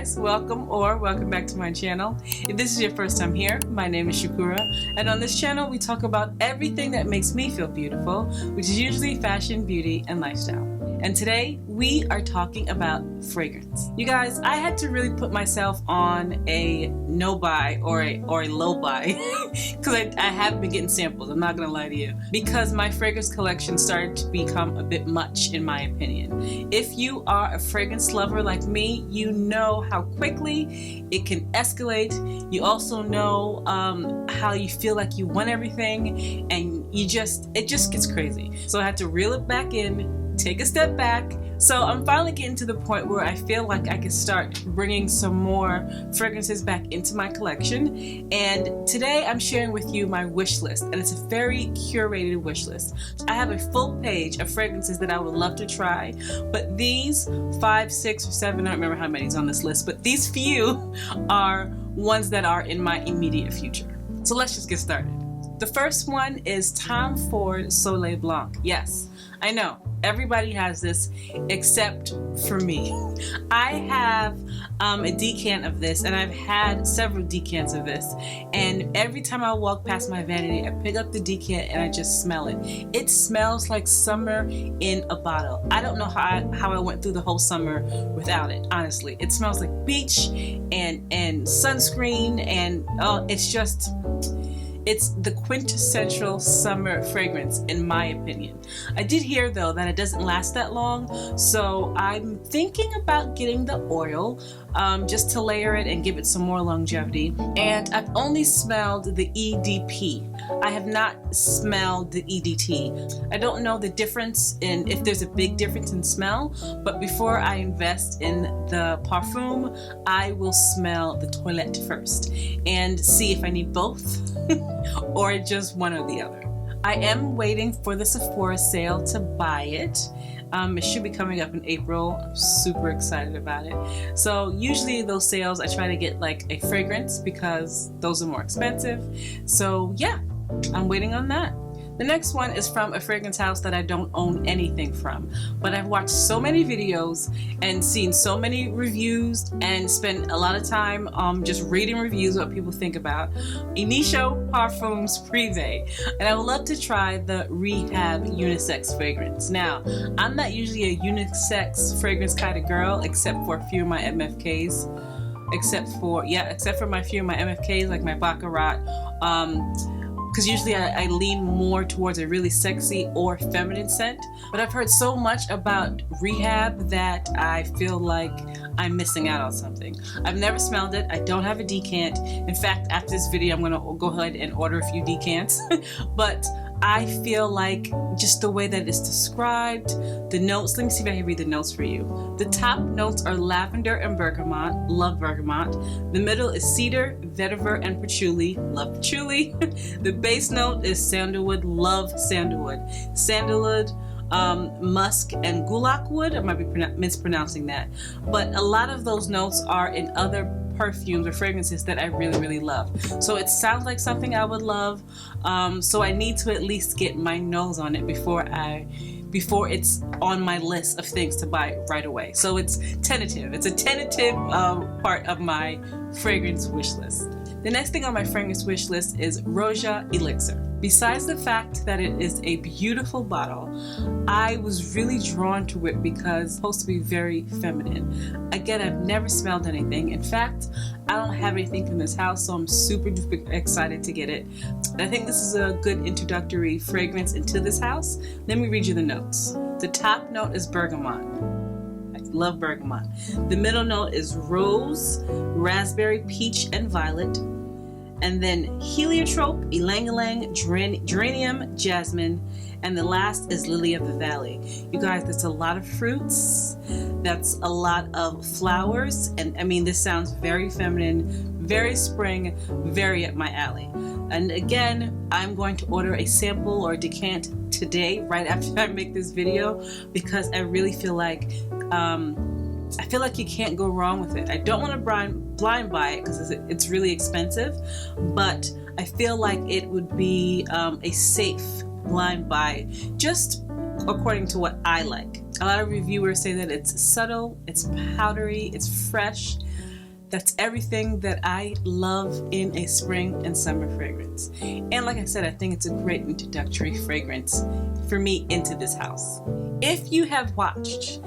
guys, welcome back to my channel. If this is your first time here, my name is Kura, and on this channel we talk about everything that makes me feel beautiful, which is usually fashion, beauty, and lifestyle. And today we are talking about fragrance. You guys, I had to really put myself on a no buy or a low buy because I haven't been getting samples, I'm not gonna lie to you, because my fragrance collection started to become a bit much in my opinion. If you are a fragrance lover like me, you know how quickly it can escalate. You also know how you feel like you want everything, and it just gets crazy. So I had to reel it back in, take a step back. So I'm finally getting to the point where I feel like I can start bringing some more fragrances back into my collection. And today I'm sharing with you my wish list, and it's a very curated wish list. I have a full page of fragrances that I would love to try, but these 5, 6, or 7, I don't remember how many is on this list, but these few are ones that are in my immediate future. So let's just get started. The first one is Tom Ford Soleil Blanc. Yes, I know, everybody has this except for me. I have a decant of this, and I've had several decants of this, and every time I walk past my vanity, I pick up the decant and I just smell it. It smells like summer in a bottle. I don't know how I went through the whole summer without it, honestly. It smells like beach and sunscreen, and it's the quintessential summer fragrance, in my opinion. I did hear, though, that it doesn't last that long, so I'm thinking about getting the oil just to layer it and give it some more longevity. And I've only smelled the EDP. I have not smelled the EDT. I don't know the difference if there's a big difference in smell, but before I invest in the Parfum, I will smell the Toilette first and see if I need both or just one or the other. I am waiting for the Sephora sale to buy it. It should be coming up in April. I'm super excited about it. So usually those sales, I try to get like a fragrance because those are more expensive. So yeah, I'm waiting on that. The next one is from a fragrance house that I don't own anything from, but I've watched so many videos and seen so many reviews and spent a lot of time just reading reviews, what people think about Initio Parfums Privé, and I would love to try the Rehab unisex fragrance. Now, I'm not usually a unisex fragrance kind of girl, except for a few of my MFKs, except for my few of my MFKs, like my Baccarat, because usually I lean more towards a really sexy or feminine scent. But I've heard so much about Rehab that I feel like I'm missing out on something. I've never smelled it. I don't have a decant. In fact, after this video, I'm gonna go ahead and order a few decants. But I feel like just the way that it's described, the notes, let me see if I can read the notes for you. The top notes are lavender and bergamot, love bergamot. The middle is cedar, vetiver, and patchouli, love patchouli. The base note is sandalwood, love sandalwood. Sandalwood, musk, and gulak wood. I might be mispronouncing that. But a lot of those notes are in other perfumes or fragrances that I really, really love. So it sounds like something I would love. So I need to at least get my nose on it before it's on my list of things to buy right away. So it's tentative. It's a tentative part of my fragrance wish list. The next thing on my fragrance wish list is Roja Elixir. Besides the fact that it is a beautiful bottle, I was really drawn to it because it's supposed to be very feminine. Again, I've never smelled anything. In fact, I don't have anything from this house, so I'm super duper excited to get it. I think this is a good introductory fragrance into this house. Let me read you the notes. The top note is bergamot. I love bergamot. The middle note is rose, raspberry, peach, and violet. And then heliotrope, ylang-ylang, geranium, jasmine, and the last is lily of the valley. You guys, that's a lot of fruits, that's a lot of flowers, and I mean, this sounds very feminine, very spring, very up my alley. And again, I'm going to order a sample or a decant today, right after I make this video, because I really feel like you can't go wrong with it. I don't want to blind buy it because it's really expensive, but I feel like it would be a safe blind buy, just according to what I like. A lot of reviewers say that it's subtle, it's powdery, it's fresh. That's everything that I love in a spring and summer fragrance. And like I said, I think it's a great introductory fragrance for me into this house. If you have watched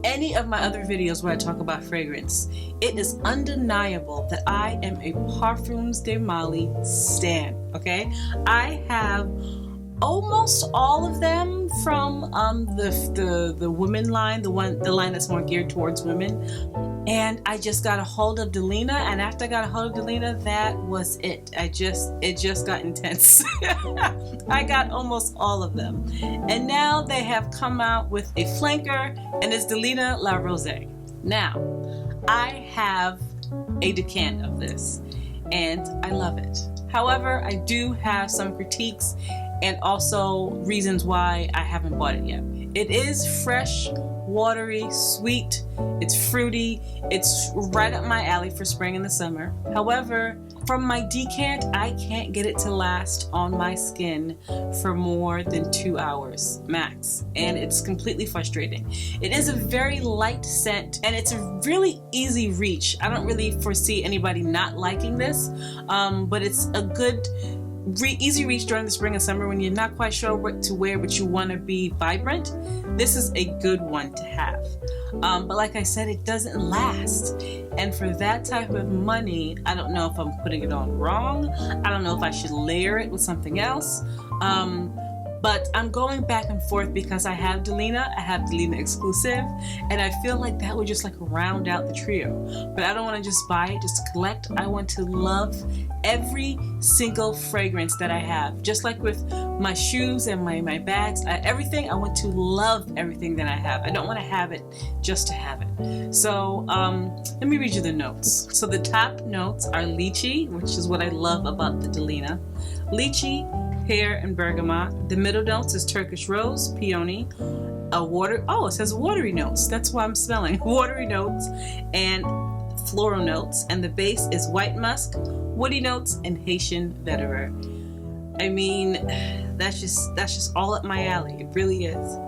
any of my other videos where I talk about fragrance, it is undeniable that I am a Parfums de Mali stan, okay? I have almost all of them from the women line, the line that's more geared towards women. And I just got a hold of Delina, and after I got a hold of Delina, that was it. It just got intense. I got almost all of them. And now they have come out with a flanker, and it's Delina La Rosé. Now, I have a decant of this, and I love it. However, I do have some critiques and also reasons why I haven't bought it yet. It is fresh, watery, sweet, it's fruity, it's right up my alley for spring and the summer. However, from my decant, I can't get it to last on my skin for more than 2 hours max, and it's completely frustrating. It is a very light scent, and it's a really easy reach. I don't really foresee anybody not liking this, but it's a good easy reach during the spring and summer when you're not quite sure what to wear, but you want to be vibrant. This is a good one to have. But like I said, it doesn't last. And for that type of money, I don't know if I'm putting it on wrong. I don't know if I should layer it with something else. But I'm going back and forth because I have Delina exclusive, and I feel like that would just like round out the trio. But I don't want to just buy it just to collect. I want to love every single fragrance that I have. Just like with my shoes and my bags, everything, I want to love everything that I have. I don't want to have it just to have it. So let me read you the notes. So the top notes are lychee, which is what I love about the Delina. Lychee, pear, and bergamot. The middle notes is Turkish rose, peony, it says watery notes. That's why I'm smelling watery notes and floral notes. And the base is white musk, woody notes, and Haitian vetiver. I mean, that's just all up my alley. It really is.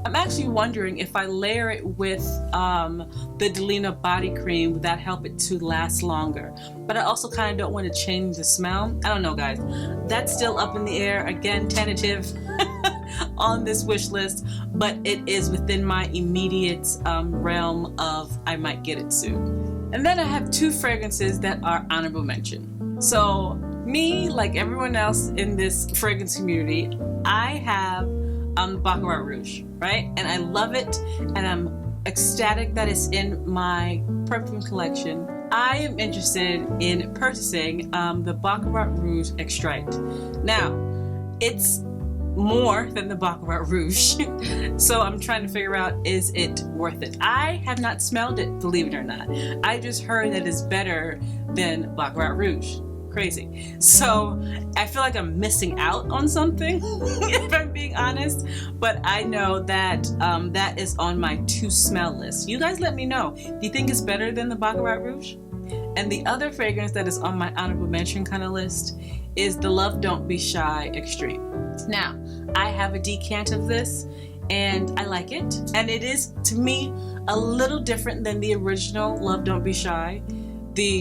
I'm actually wondering if I layer it with the Delina body cream, would that help it to last longer? But I also kind of don't want to change the smell. I don't know, guys. That's still up in the air. Again, tentative on this wish list, but it is within my immediate realm of I might get it soon. And then I have two fragrances that are honorable mention. So me, like everyone else in this fragrance community, I have the Baccarat Rouge, right? And I love it, and I'm ecstatic that it's in my perfume collection. I am interested in purchasing the Baccarat Rouge Extrait. Now, it's more than the Baccarat Rouge, so I'm trying to figure out, is it worth it? I have not smelled it, believe it or not. I just heard that it's better than Baccarat Rouge. Crazy. So I feel like I'm missing out on something, if I'm being honest, but I know that that is on my to smell list. You guys let me know. Do you think it's better than the Baccarat Rouge? And the other fragrance that is on my honorable mention kind of list is the Love Don't Be Shy Extreme. Now, I have a decant of this, and I like it. And it is, to me, a little different than the original Love Don't Be Shy.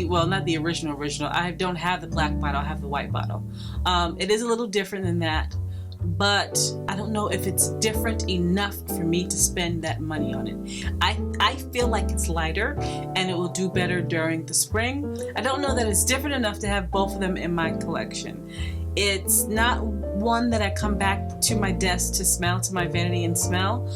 Well, not the original. I don't have the black bottle, I have the white bottle. It is a little different than that, but I don't know if it's different enough for me to spend that money on it. I feel like it's lighter and it will do better during the spring. I don't know that it's different enough to have both of them in my collection. It's not one that I come back to my desk to smell, to my vanity and smell.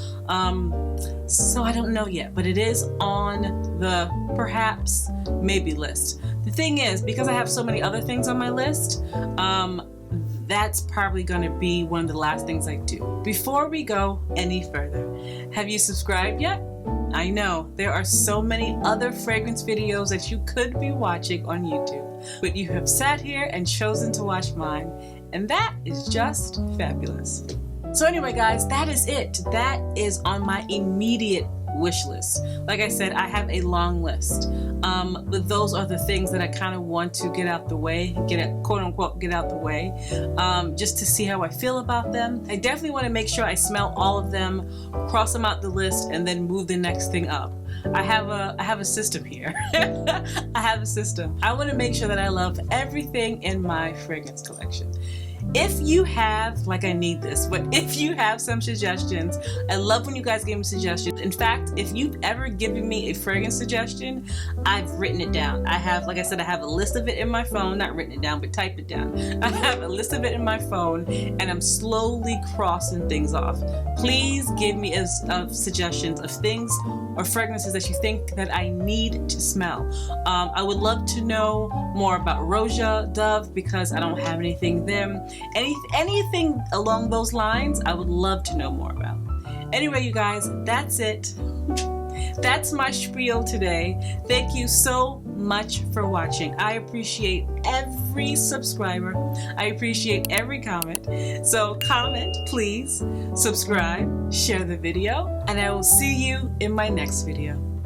So I don't know yet, but it is on the perhaps maybe list. The thing is, because I have so many other things on my list, that's probably going to be one of the last things I do. Before we go any further, have you subscribed yet? I know there are so many other fragrance videos that you could be watching on YouTube, but you have sat here and chosen to watch mine, and that is just fabulous. So anyway, guys, that is it. That is on my immediate wish list. Like I said, I have a long list, but those are the things that I kind of want to get out the way, quote unquote get out the way, just to see how I feel about them. I definitely want to make sure I smell all of them, cross them out the list, and then move the next thing up. I have a system here. I have a system. I want to make sure that I love everything in my fragrance collection. If you have, like I need this, but if you have some suggestions, I love when you guys give me suggestions. In fact, if you've ever given me a fragrance suggestion, I've written it down. I have, like I said, I have a list of it in my phone, not written it down, but typed it down. I have a list of it in my phone, and I'm slowly crossing things off. Please give me suggestions of things or fragrances that you think that I need to smell. I would love to know more about Roja, Dove, because I don't have anything there. Anything along those lines, I would love to know more about. Anyway, you guys, that's it. That's my spiel today. Thank you so much for watching. I appreciate every subscriber. I appreciate every comment. So comment, please, subscribe, share the video, and I will see you in my next video.